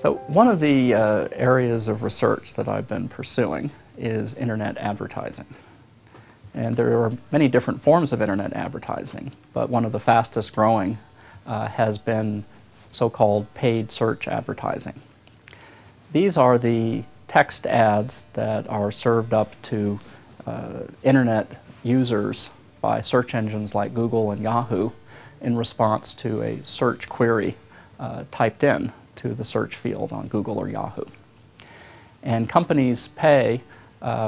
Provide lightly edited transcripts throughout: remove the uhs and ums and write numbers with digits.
So one of the areas of research that I've been pursuing is internet advertising. And there are many different forms of internet advertising, but one of the fastest growing has been so-called paid search advertising. These are the text ads that are served up to internet users by search engines like Google and Yahoo in response to a search query typed in to the search field on Google or Yahoo. And companies pay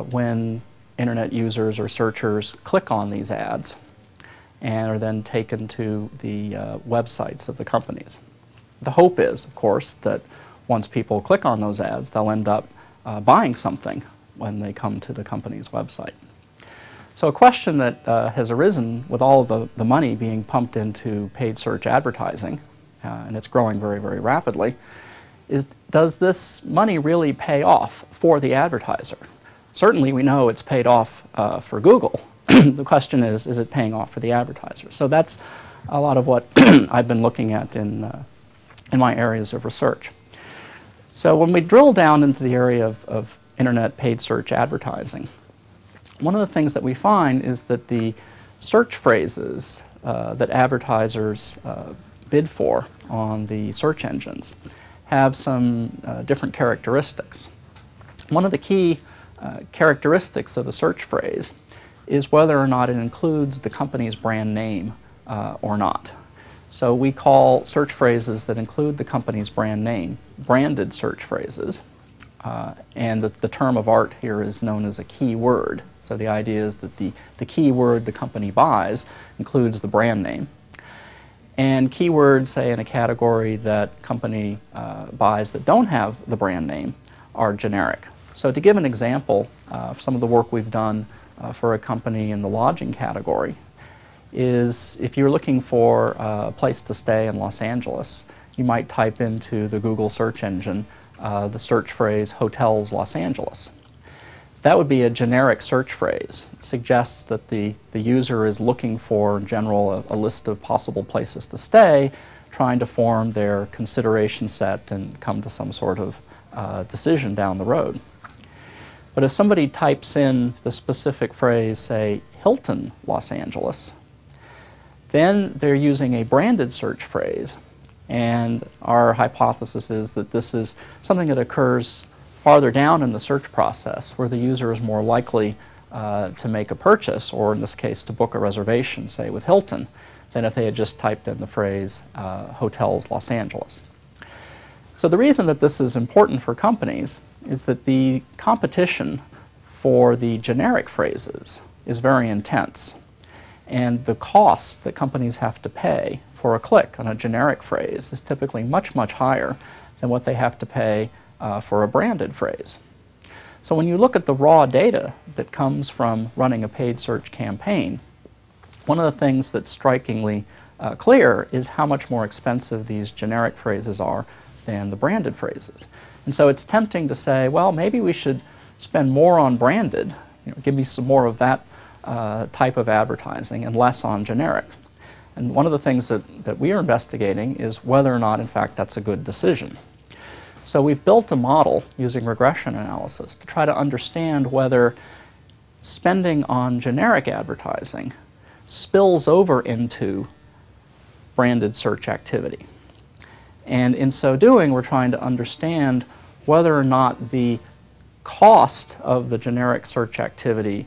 when internet users or searchers click on these ads and are then taken to the websites of the companies. The hope is, of course, that once people click on those ads, they'll end up buying something when they come to the company's website. So a question that has arisen with all of the money being pumped into paid search advertising, and it's growing very, very rapidly, is does this money really pay off for the advertiser? Certainly we know it's paid off for Google. The question is it paying off for the advertiser? So that's a lot of what I've been looking at in my areas of research. So when we drill down into the area of internet paid search advertising, one of the things that we find is that the search phrases that advertisers bid for on the search engines have some different characteristics. One of the key characteristics of a search phrase is whether or not it includes the company's brand name or not. So we call search phrases that include the company's brand name branded search phrases, and the term of art here is known as a keyword. So the idea is that the keyword the company buys includes the brand name. And keywords, say, in a category that company buys that don't have the brand name are generic. So to give an example, some of the work we've done for a company in the lodging category is if you're looking for a place to stay in Los Angeles, you might type into the Google search engine the search phrase hotels Los Angeles. That would be a generic search phrase. It suggests that the user is looking for, in general, a list of possible places to stay, trying to form their consideration set and come to some sort of decision down the road. But if somebody types in the specific phrase, say, Hilton Los Angeles, then they're using a branded search phrase. And our hypothesis is that this is something that occurs farther down in the search process, where the user is more likely to make a purchase, or in this case to book a reservation, say with Hilton, than if they had just typed in the phrase hotels Los Angeles. So the reason that this is important for companies is that the competition for the generic phrases is very intense, and the cost that companies have to pay for a click on a generic phrase is typically much, much higher than what they have to pay for a branded phrase. So when you look at the raw data that comes from running a paid search campaign, one of the things that's strikingly clear is how much more expensive these generic phrases are than the branded phrases. And so it's tempting to say, well, maybe we should spend more on branded, give me some more of that type of advertising and less on generic. And one of the things that we are investigating is whether or not, in fact, that's a good decision. So we've built a model using regression analysis to try to understand whether spending on generic advertising spills over into branded search activity. And in so doing, we're trying to understand whether or not the cost of the generic search activity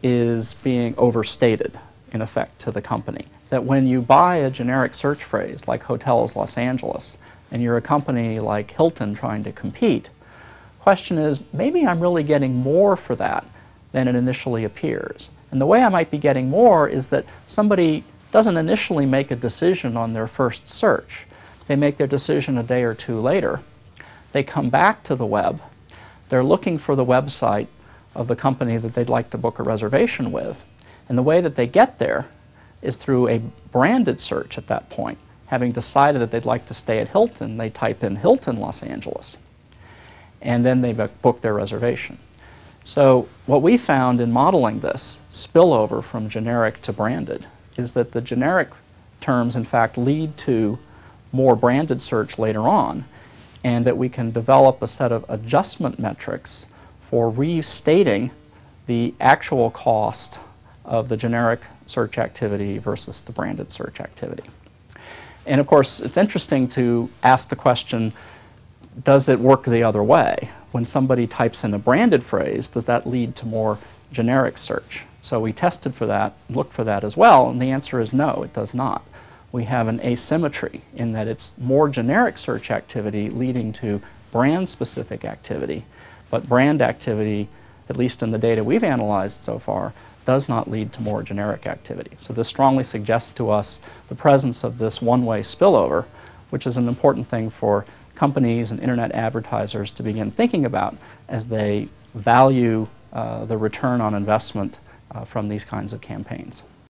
is being overstated, in effect, to the company. That when you buy a generic search phrase like hotels Los Angeles, and you're a company like Hilton trying to compete, question is, maybe I'm really getting more for that than it initially appears. And the way I might be getting more is that somebody doesn't initially make a decision on their first search. They make their decision a day or two later. They come back to the web. They're looking for the website of the company that they'd like to book a reservation with. And the way that they get there is through a branded search at that point. Having decided that they'd like to stay at Hilton, they type in Hilton Los Angeles, and then they book their reservation. So what we found in modeling this spillover from generic to branded is that the generic terms, in fact, lead to more branded search later on, and that we can develop a set of adjustment metrics for restating the actual cost of the generic search activity versus the branded search activity. And of course, it's interesting to ask the question, does it work the other way? When somebody types in a branded phrase, does that lead to more generic search? So we tested for that, looked for that as well, and the answer is no, it does not. We have an asymmetry in that it's more generic search activity leading to brand-specific activity, but brand activity, at least in the data we've analyzed so far, does not lead to more generic activity. So this strongly suggests to us the presence of this one-way spillover, which is an important thing for companies and internet advertisers to begin thinking about as they value the return on investment from these kinds of campaigns.